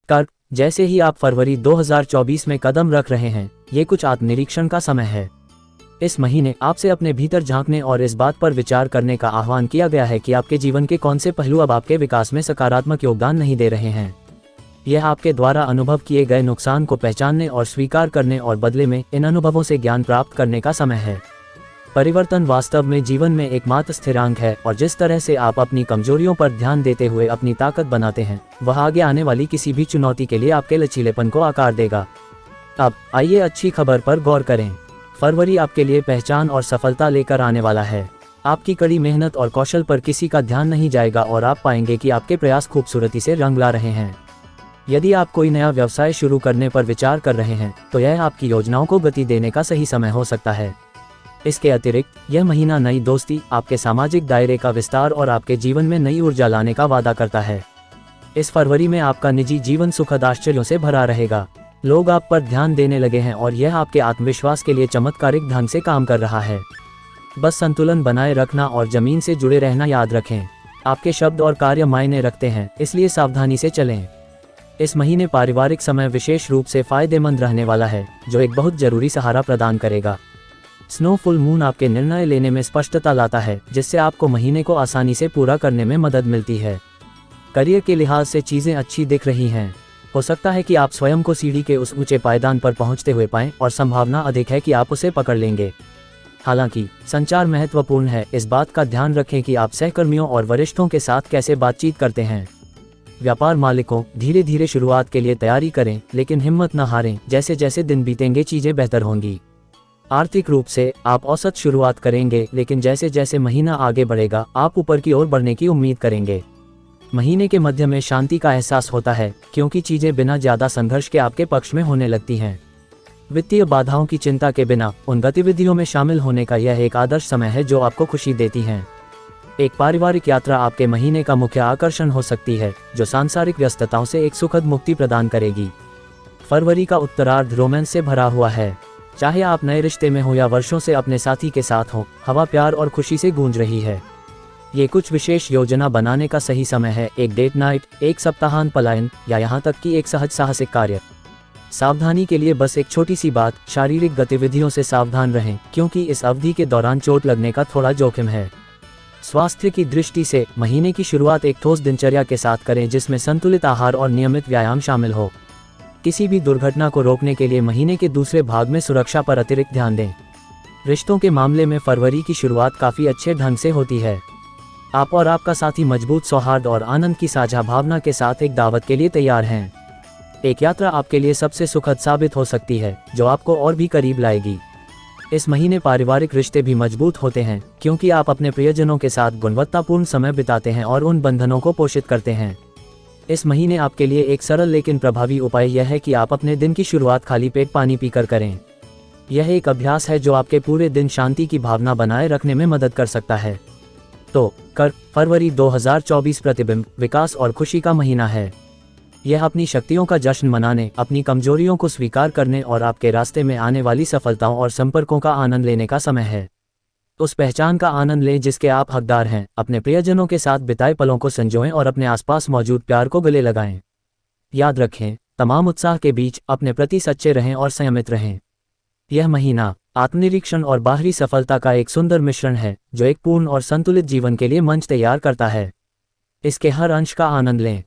कर्क, जैसे ही आप फरवरी 2024 में कदम रख रहे हैं, ये कुछ आत्मनिरीक्षण का समय है। इस महीने आपसे अपने भीतर झांकने और इस बात पर विचार करने का आह्वान किया गया है कि आपके जीवन के कौन से पहलू अब आपके विकास में सकारात्मक योगदान नहीं दे रहे हैं। यह आपके द्वारा अनुभव किए गए नुकसान को पहचानने और स्वीकार करने और बदले में इन अनुभवों से ज्ञान प्राप्त करने का समय है। परिवर्तन वास्तव में जीवन में एकमात्र स्थिरांक है और जिस तरह से आप अपनी कमजोरियों पर ध्यान देते हुए अपनी ताकत बनाते हैं, वह आगे आने वाली किसी भी चुनौती के लिए आपके लचीलेपन को आकार देगा। अब आइए अच्छी खबर पर गौर करें। फरवरी आपके लिए पहचान और सफलता लेकर आने वाला है। आपकी कड़ी मेहनत और कौशल पर किसी का ध्यान नहीं जाएगा और आप पाएंगे कि आपके प्रयास खूबसूरती से रंग ला रहे हैं। यदि आप कोई नया व्यवसाय शुरू करने पर विचार कर रहे हैं, तो यह आपकी योजनाओं को गति देने का सही समय हो सकता है। इसके अतिरिक्त यह महीना नई दोस्ती, आपके सामाजिक दायरे का विस्तार और आपके जीवन में नई ऊर्जा लाने का वादा करता है। इस फरवरी में आपका निजी जीवन सुखद आश्चर्यों से भरा रहेगा। लोग आप पर ध्यान देने लगे हैं और यह आपके आत्मविश्वास के लिए चमत्कारिक ढंग से काम कर रहा है। बस संतुलन बनाए रखना और जमीन से जुड़े रहना याद रखें। आपके शब्द और कार्य मायने रखते हैं, इसलिए सावधानी से चलें। इस महीने पारिवारिक समय विशेष रूप से फायदेमंद रहने वाला है, जो एक बहुत जरूरी सहारा प्रदान करेगा। स्नो फुल मून आपके निर्णय लेने में स्पष्टता लाता है, जिससे आपको महीने को आसानी से पूरा करने में मदद मिलती है। करियर के लिहाज से चीजें अच्छी दिख रही हैं। हो सकता है कि आप स्वयं को सीढ़ी के उस ऊंचे पायदान पर पहुंचते हुए पाएं और संभावना अधिक है कि आप उसे पकड़ लेंगे। हालांकि संचार महत्वपूर्ण है। इस बात का ध्यान रखें कि आप सहकर्मियों और वरिष्ठों के साथ कैसे बातचीत करते हैं। व्यापार मालिकों, धीरे धीरे शुरुआत के लिए तैयारी करें, लेकिन हिम्मत न हारें। जैसे जैसे दिन बीतेंगे चीजें बेहतर होंगी। आर्थिक रूप से आप औसत शुरुआत करेंगे, लेकिन जैसे जैसे महीना आगे बढ़ेगा आप ऊपर की ओर बढ़ने की उम्मीद करेंगे। महीने के मध्य में शांति का एहसास होता है, क्योंकि चीजें बिना ज्यादा संघर्ष के आपके पक्ष में होने लगती हैं। वित्तीय बाधाओं की चिंता के बिना उन गतिविधियों में शामिल होने का यह एक आदर्श समय है जो आपको खुशी देती हैं। एक पारिवारिक यात्रा आपके महीने का मुख्य आकर्षण हो सकती है, जो सांसारिक व्यस्तताओं से एक सुखद मुक्ति प्रदान करेगी। फरवरी का उत्तरार्ध रोमांस से भरा हुआ है। चाहे आप नए रिश्ते में हो या वर्षों से अपने साथी के साथ हो, हवा प्यार और खुशी से गूंज रही है। ये कुछ विशेष योजना बनाने का सही समय है। एक डेट नाइट, एक सप्ताहांत पलायन या यहाँ तक कि एक सहज साहसिक कार्य। सावधानी के लिए बस एक छोटी सी बात, शारीरिक गतिविधियों से सावधान रहें, क्योंकि इस अवधि के दौरान चोट लगने का थोड़ा जोखिम है। स्वास्थ्य की दृष्टि से महीने की शुरुआत एक ठोस दिनचर्या के साथ करें, जिसमें संतुलित आहार और नियमित व्यायाम शामिल हो। किसी भी दुर्घटना को रोकने के लिए महीने के दूसरे भाग में सुरक्षा पर अतिरिक्त ध्यान दें। रिश्तों के मामले में फरवरी की शुरुआत काफी अच्छे ढंग से होती है। आप और आपका साथी मजबूत सौहार्द और आनंद की साझा भावना के साथ एक दावत के लिए तैयार हैं। एक यात्रा आपके लिए सबसे सुखद साबित हो सकती है, जो आपको और भी करीब लाएगी। इस महीने पारिवारिक रिश्ते भी मजबूत होते हैं, क्योंकि आप अपने प्रियजनों के साथ गुणवत्तापूर्ण समय बिताते हैं और उन बंधनों को पोषित करते हैं। इस महीने आपके लिए एक सरल लेकिन प्रभावी उपाय यह है कि आप अपने दिन की शुरुआत खाली पेट पानी पीकर करें। यह एक अभ्यास है जो आपके पूरे दिन शांति की भावना बनाए रखने में मदद कर सकता है। तो कर्क, फरवरी 2024 प्रतिबिंब, विकास और खुशी का महीना है। यह अपनी शक्तियों का जश्न मनाने, अपनी कमजोरियों को स्वीकार करने और आपके रास्ते में आने वाली सफलताओं और संपर्कों का आनंद लेने का समय है। उस पहचान का आनंद लें जिसके आप हकदार हैं। अपने प्रियजनों के साथ बिताए पलों को संजोएं और अपने आसपास मौजूद प्यार को गले लगाएं। याद रखें, तमाम उत्साह के बीच अपने प्रति सच्चे रहें और संयमित रहें। यह महीना आत्मनिरीक्षण और बाहरी सफलता का एक सुंदर मिश्रण है, जो एक पूर्ण और संतुलित जीवन के लिए मंच तैयार करता है। इसके हर अंश का आनंद लें।